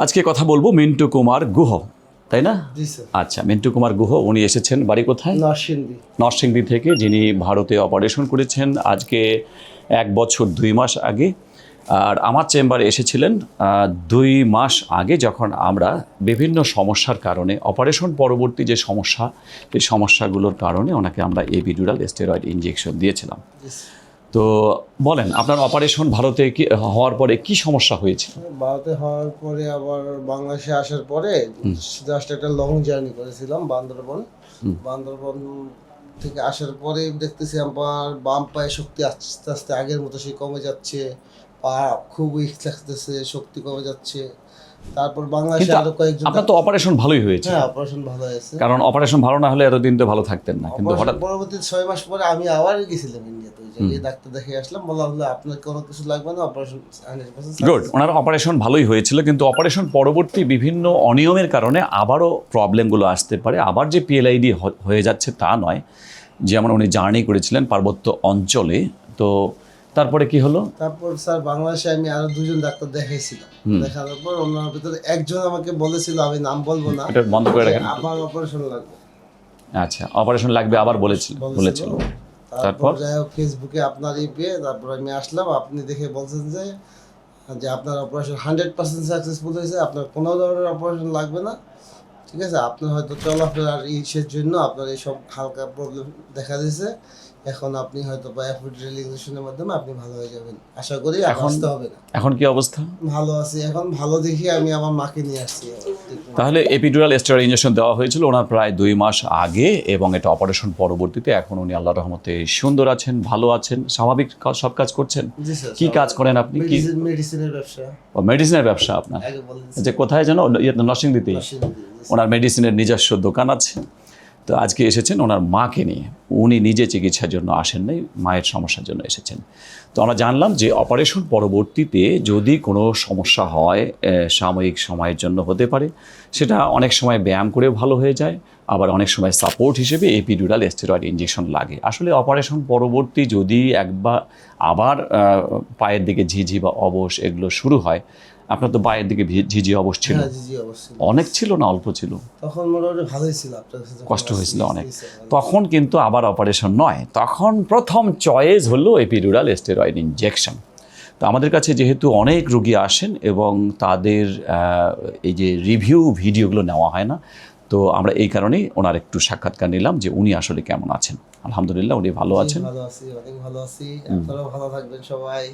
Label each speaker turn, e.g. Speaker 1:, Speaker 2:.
Speaker 1: আজকে কথা বলবো মিন্টু কুমার গুহ, তাই না?
Speaker 2: জি স্যার।
Speaker 1: আচ্ছা, মিন্টু কুমার গুহ উনি এসেছেন বাড়ি কোথায়?
Speaker 2: নরসিংদী।
Speaker 1: নরসিংদী থেকে, যিনি ভারতে অপারেশন করেছেন আজকে 1 বছর 2 মাস আগে। আর আমার চেম্বারে এসেছিলেন 2 মাস আগে, যখন আমরা বিভিন্ন সমস্যার কারণে অপারেশন পরবর্তী যে সমস্যা, এই সমস্যাগুলোর কারণে ওনাকে আমরা এপিডুরাল স্টেরয়েড ইনজেকশন দিয়েছিলাম। তো বলেন, আপনার অপারেশন ভারতে হওয়ার পরে কি সমস্যা হয়েছিল?
Speaker 2: ভারতে হওয়ার পরে আবার বাংলাদেশে আসার পরে জাস্ট একটা লং জার্নি করেছিলাম বান্দরবন। বান্দরবন থেকে আসার পরে দেখতেছি আমার বাম পায়ে শক্তি আস্তে আস্তে আগের মতো সে কমে যাচ্ছে, পা খুব উইক লাগতেছে, শক্তি কমে যাচ্ছে। তারপর বাংলাদেশে আরো কয়েকজন।
Speaker 1: আপনার তো অপারেশন ভালোই হয়েছে।
Speaker 2: হ্যাঁ, অপারেশন ভালো হয়েছে।
Speaker 1: কারণ অপারেশন ভালো না হলে এতদিন তো ভালো থাকতেন না, কিন্তু হঠাৎ
Speaker 2: পরবর্তী 6 মাস পরে আমি আবার গেছিলাম ইন্ডিয়াতে, ওই জায়গায় ডাক্তার দেখে আসলাম, বলা হলো আপনার কোনো কিছু লাগবে না, অপারেশন 100%
Speaker 1: গুড। ওনার অপারেশন ভালোই হয়েছিল, কিন্তু অপারেশন পরবর্তী বিভিন্ন অনিয়মের কারণে আবারও প্রবলেমগুলো আসতে পারে। আবার যে পিএলআইডি হয়ে যাচ্ছে তা নয়, যেমন উনি জার্নি করেছিলেন পার্বত্য অঞ্চলে। তো তারপরে কি হলো?
Speaker 2: তারপর স্যার বাংলাদেশে আমি আরো 2জন ডাক্তার দেখাইছিলাম। দেখানোর পর ওনার ভিতরে একজন আমাকে বলেছিল, আমি নাম বলবো না,
Speaker 1: এটা বন্ধ করে রাখেন।
Speaker 2: আবার অপারেশন লাগবে।
Speaker 1: আচ্ছা, অপারেশন লাগবে আবার বলেছিল।
Speaker 2: তারপর যাই হোক ফেসবুকে আপনার পেয়ে তারপর আমি আসলাম। আপনি দেখে বলছেন যে আপনার অপারেশন 100% সাকসেসফুল হয়েছে, আপনার কোনো ধরনের অপারেশন লাগবে না, ঠিক আছে। আপনার হয়তো চলাফেরার ইসের জন্য আপনার এইসব হালকা প্রবলেম দেখা দিয়েছে, এখন আপনি হয়তো বা এপিডুরাল ইনজেকশনের মাধ্যমে আপনি ভালো হয়ে যাবেন, আশা করি। এখন আসতে হবে না।
Speaker 1: এখন কি অবস্থা?
Speaker 2: ভালো আছি এখন, ভালো দেখি আমি আমার মাকে নিয়ে আসছি।
Speaker 1: তাহলে এপিডুরাল স্টেরয়েড ইনজেকশন দেওয়া হয়েছিল ওনার প্রায় 2 মাস আগে, এবং এটা অপারেশন পরবর্তীতে। এখন উনি আল্লাহর রহমতে সুন্দর আছেন, ভালো আছেন, স্বাভাবিক সব কাজ করছেন।
Speaker 2: জি স্যার।
Speaker 1: কি কাজ করেন আপনি? কি
Speaker 2: মেডিসিনের ব্যবসা।
Speaker 1: ও, মেডিসিনের ব্যবসা আপনার?
Speaker 2: আগে বলেন।
Speaker 1: যে কোথায় যেন? নরসিংদীতে ওনার মেডিসিনের নিজস্ব দোকান আছে। তো আজকে এসেছেন ওনার মাকে নিয়ে। উনি নিজে চিকিৎসার জন্য আসেন নাই, মায়ের সমস্যার জন্য এসেছেন। তো আমরা জানলাম যে অপারেশন পরবর্তীতে যদি কোনো সমস্যা হয়, সাময়িক সময়ের জন্য হতে পারে, সেটা অনেক সময় ব্যায়াম করেও ভালো হয়ে যায়, আবার অনেক সময় সাপোর্ট হিসেবে এপিডুরাল স্টেরয়েড ইনজেকশন লাগে। আসলে অপারেশন পরবর্তী যদি একবার আবার পায়ের দিকে ঝিঝি বা অবশ এগুলো শুরু হয়, আপনার তো পায়ের দিকে ঝিঝি অবশ ছিল, অনেক ছিল না অল্প ছিল?
Speaker 2: তখন মোটামুটি ভালোই ছিল,
Speaker 1: কষ্ট হয়েছিল অনেক। তখন কিন্তু আবার অপারেশন নয়, তখন প্রথম চয়েস হলো এপিডুরাল স্টেরয়েড ইনজেকশন। তো আমাদের কাছে যেহেতু অনেক রোগী আসেন এবং তাদের এই যে রিভিউ ভিডিওগুলো নেওয়া হয় না, তো আমরা এই কারণেই ওনার একটু সাক্ষাৎকার নিলাম যে উনি আসলে কেমন আছেন। আলহামদুলিল্লাহ উনি ভালো আছেন।
Speaker 2: ভালো আছি, অনেক ভালো আছি। আপনারাও ভালো থাকবেন সবাই।